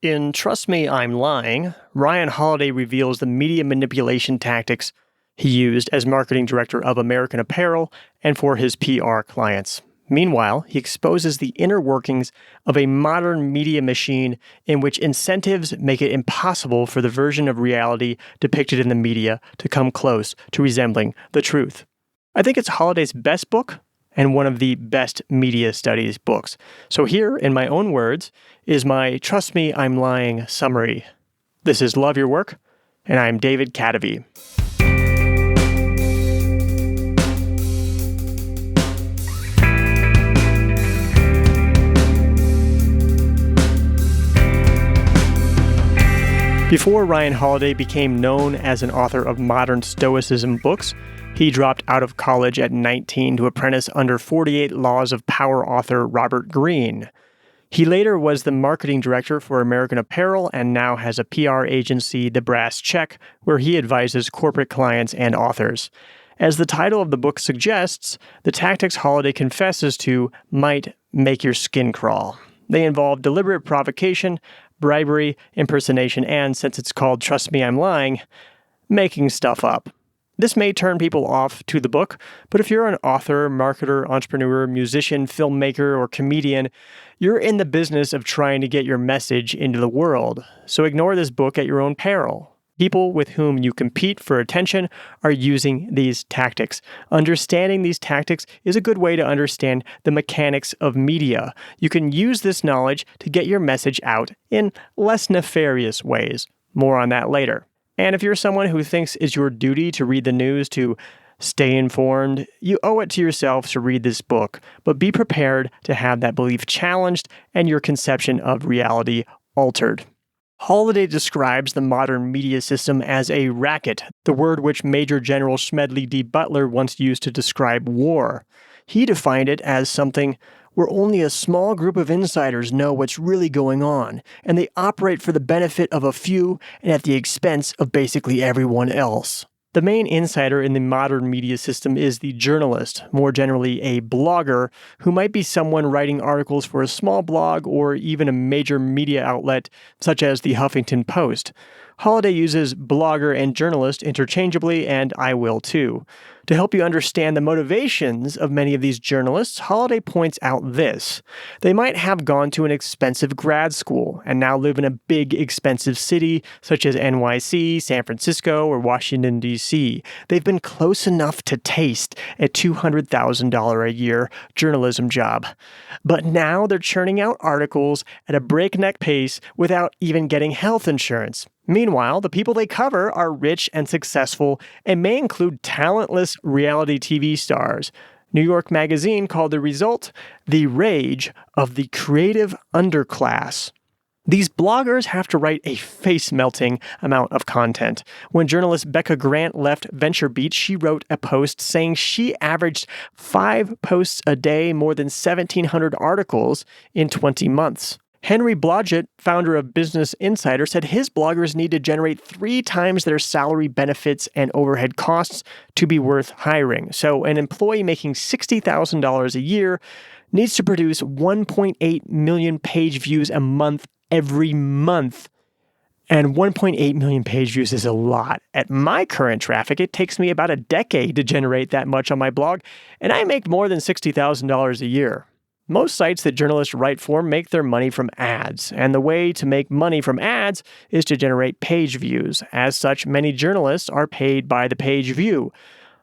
In Trust Me, I'm Lying, Ryan Holiday reveals the media manipulation tactics he used as marketing director of American Apparel and for his PR clients. Meanwhile, he exposes the inner workings of a modern media machine in which incentives make it impossible for the version of reality depicted in the media to come close to resembling the truth. I think it's Holiday's best book and one of the best media studies books. So here, in my own words, is my Trust Me, I'm Lying summary. This is Love Your Work, and I'm David Cadavy. Before Ryan Holiday became known as an author of modern stoicism books, he dropped out of college at 19 to apprentice under 48 Laws of Power author Robert Greene. He later was the marketing director for American Apparel and now has a PR agency, The Brass Check, where he advises corporate clients and authors. As the title of the book suggests, the tactics Holiday confesses to might make your skin crawl. They involve deliberate provocation, bribery, impersonation, and, since it's called Trust Me, I'm Lying, making stuff up. This may turn people off to the book, but if you're an author, marketer, entrepreneur, musician, filmmaker, or comedian, you're in the business of trying to get your message into the world. So ignore this book at your own peril. People with whom you compete for attention are using these tactics. Understanding these tactics is a good way to understand the mechanics of media. You can use this knowledge to get your message out in less nefarious ways. More on that later. And if you're someone who thinks it's your duty to read the news to stay informed, you owe it to yourself to read this book. But be prepared to have that belief challenged and your conception of reality altered. Holiday describes the modern media system as a racket, the word which Major General Smedley D. Butler once used to describe war. He defined it as something where only a small group of insiders know what's really going on, and they operate for the benefit of a few and at the expense of basically everyone else. The main insider in the modern media system is the journalist, more generally a blogger, who might be someone writing articles for a small blog or even a major media outlet such as the Huffington Post. Holiday uses blogger and journalist interchangeably, and I will too. To help you understand the motivations of many of these journalists, Holiday points out this. They might have gone to an expensive grad school and now live in a big, expensive city such as NYC, San Francisco, or Washington, D.C. They've been close enough to taste a $200,000 a year journalism job. But now they're churning out articles at a breakneck pace without even getting health insurance. Meanwhile, the people they cover are rich and successful and may include talentless reality TV stars. New York Magazine called the result the rage of the creative underclass. These bloggers have to write a face-melting amount of content. When journalist Becca Grant left VentureBeat, she wrote a post saying she averaged 5 posts a day, more than 1,700 articles in 20 months. Henry Blodgett, founder of Business Insider, said his bloggers need to generate 3 times their salary, benefits, and overhead costs to be worth hiring. So an employee making $60,000 a year needs to produce 1.8 million page views a month every month. And 1.8 million page views is a lot. At my current traffic, it takes me about a decade to generate that much on my blog, and I make more than $60,000 a year. Most sites that journalists write for make their money from ads, and the way to make money from ads is to generate page views. As such, many journalists are paid by the page view.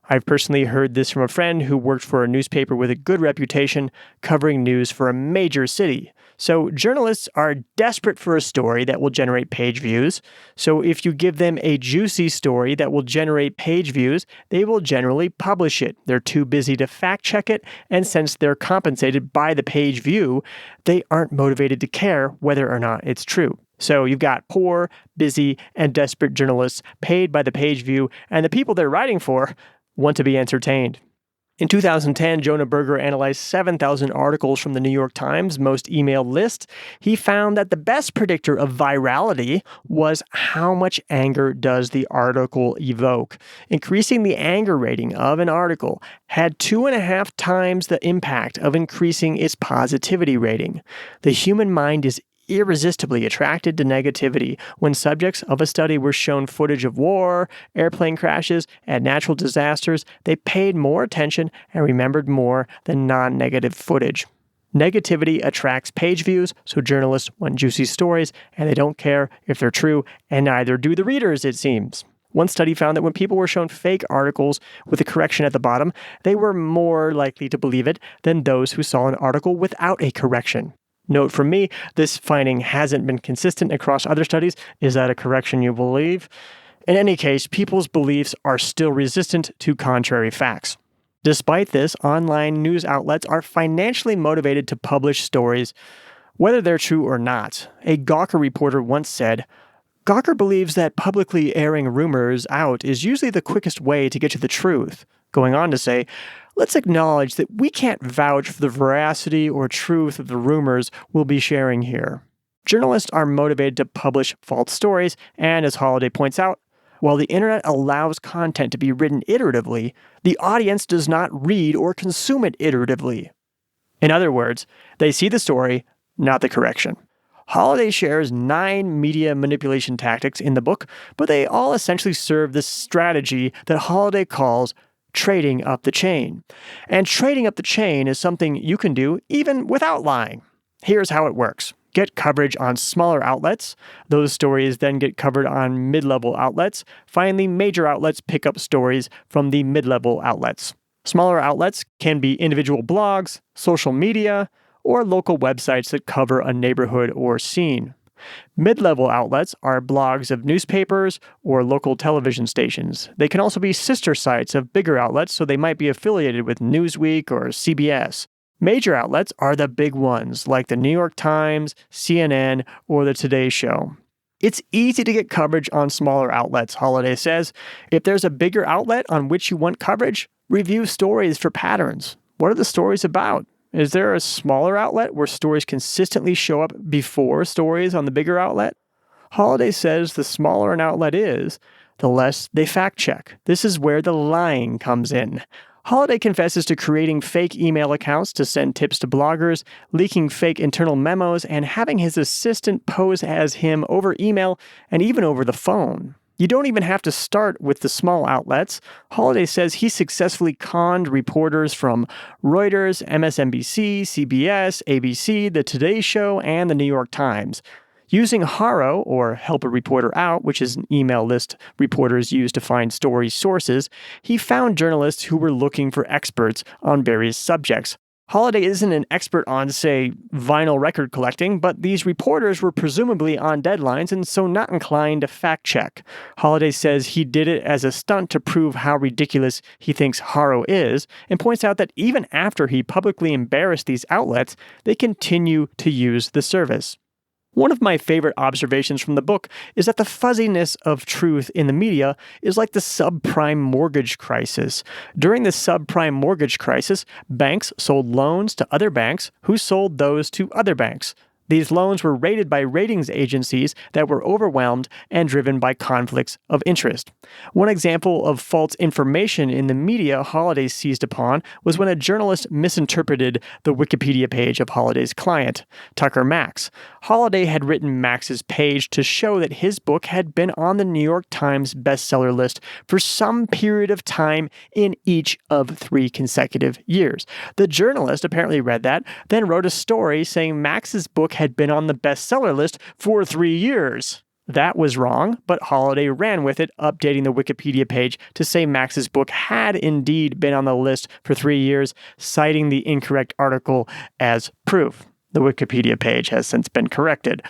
I've personally heard this from a friend who worked for a newspaper with a good reputation covering news for a major city. So journalists are desperate for a story that will generate page views. So if you give them a juicy story that will generate page views, they will generally publish it. They're too busy to fact check it, and since they're compensated by the page view, they aren't motivated to care whether or not it's true. So you've got poor, busy, and desperate journalists paid by the page view, and the people they're writing for want to be entertained. In 2010, Jonah Berger analyzed 7,000 articles from the New York Times' most emailed list. He found that the best predictor of virality was how much anger does the article evoke. Increasing the anger rating of an article had 2.5 times the impact of increasing its positivity rating. The human mind is irresistibly attracted to negativity. When subjects of a study were shown footage of war, airplane crashes, and natural disasters, they paid more attention and remembered more than non-negative footage. Negativity attracts page views, so journalists want juicy stories, and they don't care if they're true, and neither do the readers, it seems. One study found that when people were shown fake articles with a correction at the bottom, they were more likely to believe it than those who saw an article without a correction. Note from me, this finding hasn't been consistent across other studies. Is that a correction you believe? In any case, people's beliefs are still resistant to contrary facts. Despite this, online news outlets are financially motivated to publish stories, whether they're true or not. A Gawker reporter once said, "Gawker believes that publicly airing rumors out is usually the quickest way to get to the truth," going on to say, "Let's acknowledge that we can't vouch for the veracity or truth of the rumors we'll be sharing here." Journalists are motivated to publish false stories, and as Holliday points out, while the internet allows content to be written iteratively, the audience does not read or consume it iteratively. In other words, they see the story, not the correction. Holliday shares 9 media manipulation tactics in the book, but they all essentially serve this strategy that Holliday calls trading up the chain. And trading up the chain is something you can do even without lying. Here's how it works. Get coverage on smaller outlets. Those stories then get covered on mid-level outlets. Finally, major outlets pick up stories from the mid-level outlets. Smaller outlets can be individual blogs, social media, or local websites that cover a neighborhood or scene. Mid-level outlets are blogs of newspapers or local television stations. They can also be sister sites of bigger outlets, so they might be affiliated with Newsweek or CBS. Major outlets are the big ones, like the New York Times, CNN, or the Today Show. It's easy to get coverage on smaller outlets, Holliday says. If there's a bigger outlet on which you want coverage, review stories for patterns. What are the stories about? Is there a smaller outlet where stories consistently show up before stories on the bigger outlet? Holliday says the smaller an outlet is, the less they fact-check. This is where the lying comes in. Holliday confesses to creating fake email accounts to send tips to bloggers, leaking fake internal memos, and having his assistant pose as him over email and even over the phone. You don't even have to start with the small outlets. Holliday says he successfully conned reporters from Reuters, MSNBC, CBS, ABC, The Today Show, and The New York Times. Using HARO, or Help a Reporter Out, which is an email list reporters use to find story sources, he found journalists who were looking for experts on various subjects. Holliday isn't an expert on, say, vinyl record collecting, but these reporters were presumably on deadlines and so not inclined to fact-check. Holliday says he did it as a stunt to prove how ridiculous he thinks HARO is, and points out that even after he publicly embarrassed these outlets, they continue to use the service. One of my favorite observations from the book is that the fuzziness of truth in the media is like the subprime mortgage crisis. During the subprime mortgage crisis, banks sold loans to other banks who sold those to other banks. These loans were rated by ratings agencies that were overwhelmed and driven by conflicts of interest. One example of false information in the media Holliday seized upon was when a journalist misinterpreted the Wikipedia page of Holliday's client, Tucker Max. Holliday had written Max's page to show that his book had been on the New York Times bestseller list for some period of time in each of 3 consecutive years. The journalist apparently read that, then wrote a story saying Max's book had been on the bestseller list for 3 years. That was wrong, but Holliday ran with it, updating the Wikipedia page to say Max's book had indeed been on the list for 3 years, citing the incorrect article as proof. The Wikipedia page has since been corrected.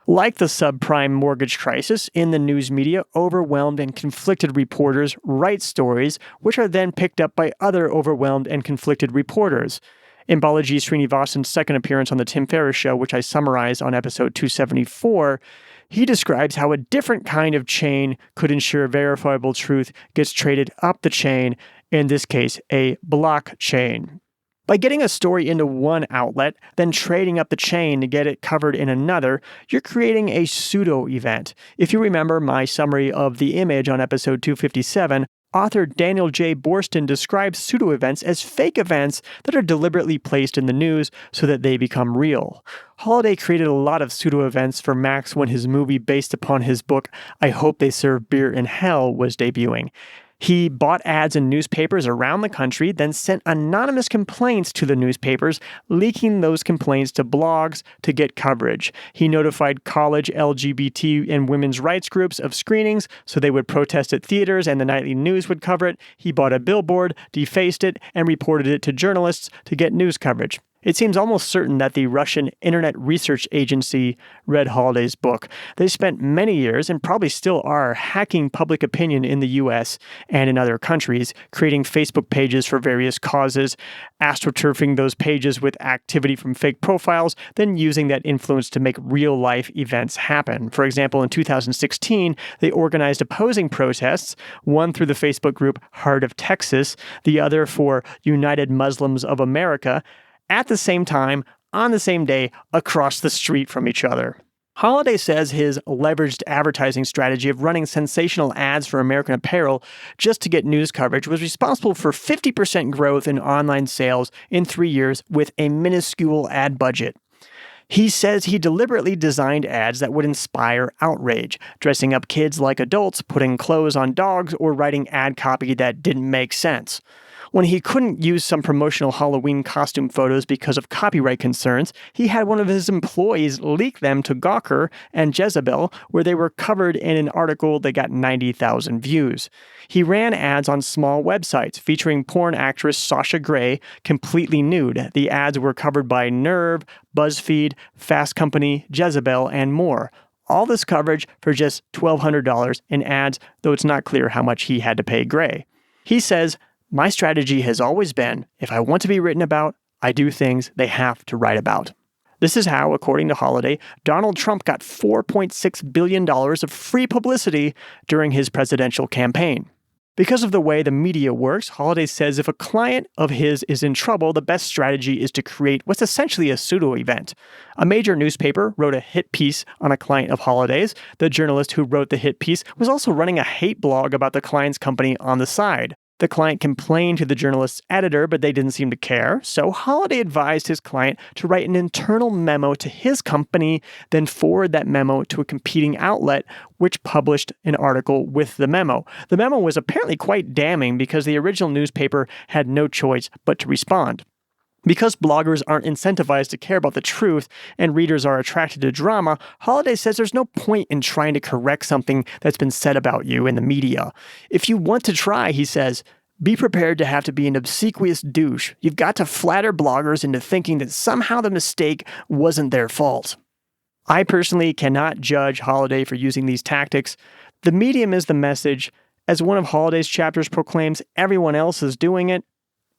Like the subprime mortgage crisis, in the news media, overwhelmed and conflicted reporters write stories, which are then picked up by other overwhelmed and conflicted reporters. In Balaji Srinivasan's second appearance on The Tim Ferriss Show, which I summarized on episode 274, he describes how a different kind of chain could ensure verifiable truth gets traded up the chain, in this case, a blockchain. By getting a story into one outlet, then trading up the chain to get it covered in another, you're creating a pseudo-event. If you remember my summary of the image on episode 257, Author Daniel J. Borston describes pseudo-events as fake events that are deliberately placed in the news so that they become real. Holiday created a lot of pseudo-events for Max when his movie based upon his book I Hope They Serve Beer in Hell was debuting. He bought ads in newspapers around the country, then sent anonymous complaints to the newspapers, leaking those complaints to blogs to get coverage. He notified college LGBT and women's rights groups of screenings so they would protest at theaters and the nightly news would cover it. He bought a billboard, defaced it, and reported it to journalists to get news coverage. It seems almost certain that the Russian Internet Research Agency read Holiday's book. They spent many years, and probably still are, hacking public opinion in the US and in other countries, creating Facebook pages for various causes, astroturfing those pages with activity from fake profiles, then using that influence to make real-life events happen. For example, in 2016, they organized opposing protests, one through the Facebook group Heart of Texas, the other for United Muslims of America, at the same time, on the same day, across the street from each other. Holiday says his leveraged advertising strategy of running sensational ads for American Apparel just to get news coverage was responsible for 50% growth in online sales in 3 years with a minuscule ad budget. He says he deliberately designed ads that would inspire outrage, dressing up kids like adults, putting clothes on dogs, or writing ad copy that didn't make sense. When he couldn't use some promotional Halloween costume photos because of copyright concerns, he had one of his employees leak them to Gawker and Jezebel, where they were covered in an article that got 90,000 views. He ran ads on small websites featuring porn actress Sasha Grey completely nude. The ads were covered by Nerve, BuzzFeed, Fast Company, Jezebel, and more. All this coverage for just $1,200 in ads, though it's not clear how much he had to pay Grey. He says, "My strategy has always been, if I want to be written about, I do things they have to write about." This is how, according to Holiday, Donald Trump got $4.6 billion of free publicity during his presidential campaign. Because of the way the media works, Holiday says if a client of his is in trouble, the best strategy is to create what's essentially a pseudo-event. A major newspaper wrote a hit piece on a client of Holiday's. The journalist who wrote the hit piece was also running a hate blog about the client's company on the side. The client complained to the journalist's editor, but they didn't seem to care, so Holiday advised his client to write an internal memo to his company, then forward that memo to a competing outlet, which published an article with the memo. The memo was apparently quite damning because the original newspaper had no choice but to respond. Because bloggers aren't incentivized to care about the truth and readers are attracted to drama, Holiday says there's no point in trying to correct something that's been said about you in the media. If you want to try, he says, be prepared to have to be an obsequious douche. You've got to flatter bloggers into thinking that somehow the mistake wasn't their fault. I personally cannot judge Holiday for using these tactics. The medium is the message. As one of Holiday's chapters proclaims, everyone else is doing it.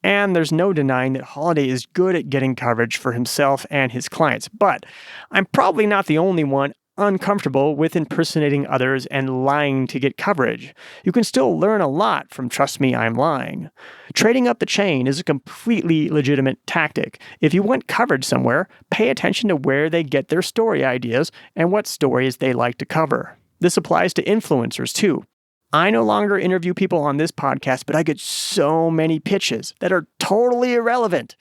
And there's no denying that Holiday is good at getting coverage for himself and his clients. But I'm probably not the only one uncomfortable with impersonating others and lying to get coverage. You can still learn a lot from Trust Me, I'm Lying. Trading up the chain is a completely legitimate tactic. If you want coverage somewhere, pay attention to where they get their story ideas and what stories they like to cover. This applies to influencers too. I no longer interview people on this podcast, but I get so many pitches that are totally irrelevant.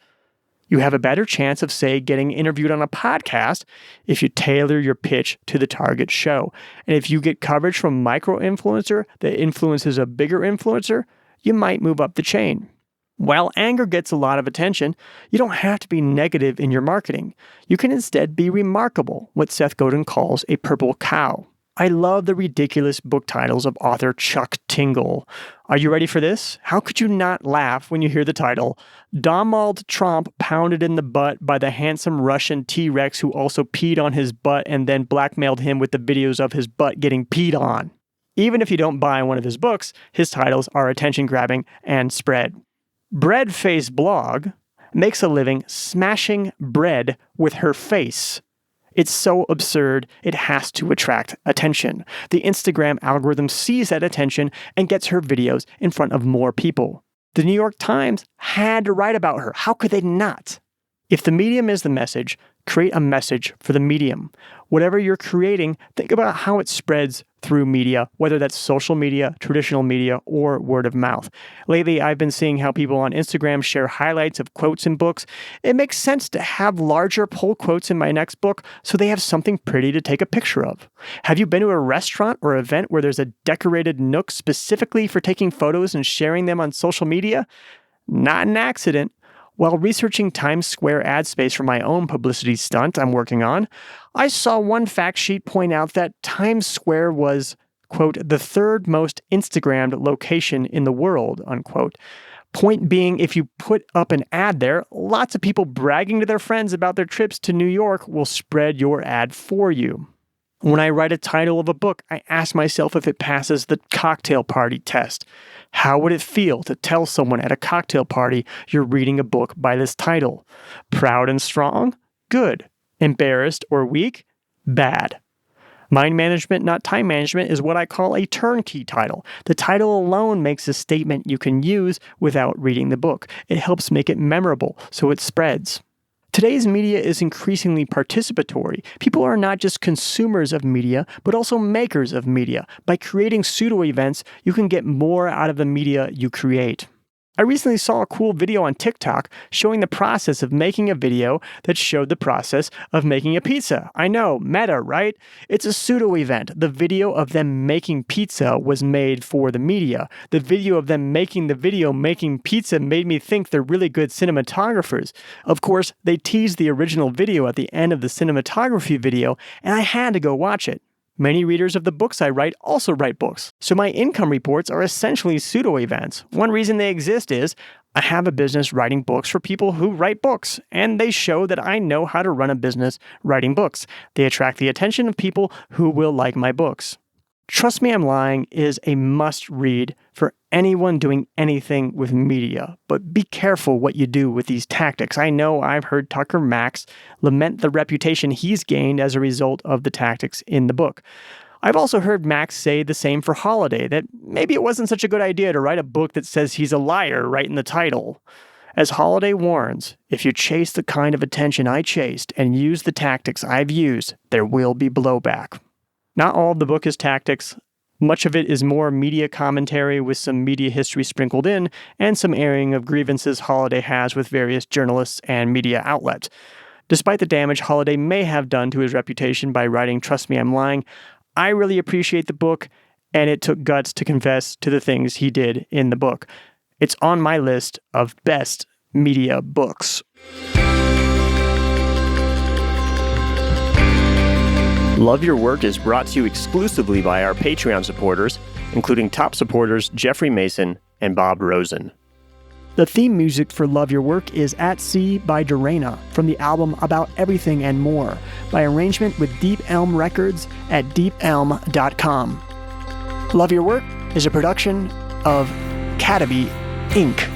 You have a better chance of, say, getting interviewed on a podcast if you tailor your pitch to the target show. And if you get coverage from a micro-influencer that influences a bigger influencer, you might move up the chain. While anger gets a lot of attention, you don't have to be negative in your marketing. You can instead be remarkable, what Seth Godin calls a purple cow. I love the ridiculous book titles of author Chuck Tingle. Are you ready for this? How could you not laugh when you hear the title, Donald Trump pounded in the butt by the handsome Russian T-Rex who also peed on his butt and then blackmailed him with the videos of his butt getting peed on. Even if you don't buy one of his books, his titles are attention-grabbing and spread. Breadface Blog makes a living smashing bread with her face. It's so absurd, it has to attract attention. The Instagram algorithm sees that attention and gets her videos in front of more people. The New York Times had to write about her. How could they not? If the medium is the message, create a message for the medium. Whatever you're creating, think about how it spreads through media, whether that's social media, traditional media, or word of mouth. Lately, I've been seeing how people on Instagram share highlights of quotes in books. It makes sense to have larger pull quotes in my next book so they have something pretty to take a picture of. Have you been to a restaurant or event where there's a decorated nook specifically for taking photos and sharing them on social media? Not an accident. While researching Times Square ad space for my own publicity stunt I'm working on, I saw one fact sheet point out that Times Square was, quote, the third most Instagrammed location in the world, unquote. Point being, if you put up an ad there, lots of people bragging to their friends about their trips to New York will spread your ad for you. When I write a title of a book, I ask myself if it passes the cocktail party test. How would it feel to tell someone at a cocktail party you're reading a book by this title? Proud and strong? Good. Embarrassed or weak? Bad. Mind management, not time management, is what I call a turnkey title. The title alone makes a statement you can use without reading the book. It helps make it memorable, so it spreads. Today's media is increasingly participatory. People are not just consumers of media, but also makers of media. By creating pseudo-events, you can get more out of the media you create. I recently saw a cool video on TikTok showing the process of making a video that showed the process of making a pizza. I know, meta, right? It's a pseudo-event. The video of them making pizza was made for the media. The video of them making the video making pizza made me think they're really good cinematographers. Of course, they teased the original video at the end of the cinematography video, and I had to go watch it. Many readers of the books I write also write books, so my income reports are essentially pseudo-events. One reason they exist is I have a business writing books for people who write books, and they show that I know how to run a business writing books. They attract the attention of people who will like my books. Trust Me, I'm Lying is a must-read for anyone doing anything with media, but be careful what you do with these tactics. I know I've heard Tucker Max lament the reputation he's gained as a result of the tactics in the book. I've also heard Max say the same for Holiday, that maybe it wasn't such a good idea to write a book that says he's a liar right in the title. As Holiday warns, if you chase the kind of attention I chased and use the tactics I've used, there will be blowback. Not all of the book is tactics. Much of it is more media commentary with some media history sprinkled in and some airing of grievances Holiday has with various journalists and media outlets. Despite the damage Holiday may have done to his reputation by writing Trust Me, I'm Lying, I really appreciate the book, and it took guts to confess to the things he did in the book. It's on my list of best media books. Love Your Work is brought to you exclusively by our Patreon supporters, including top supporters Jeffrey Mason and Bob Rosen. The theme music for Love Your Work is At Sea by Dorena from the album About Everything and More, by arrangement with Deep Elm Records at deepelm.com. Love Your Work is a production of Cataby Inc.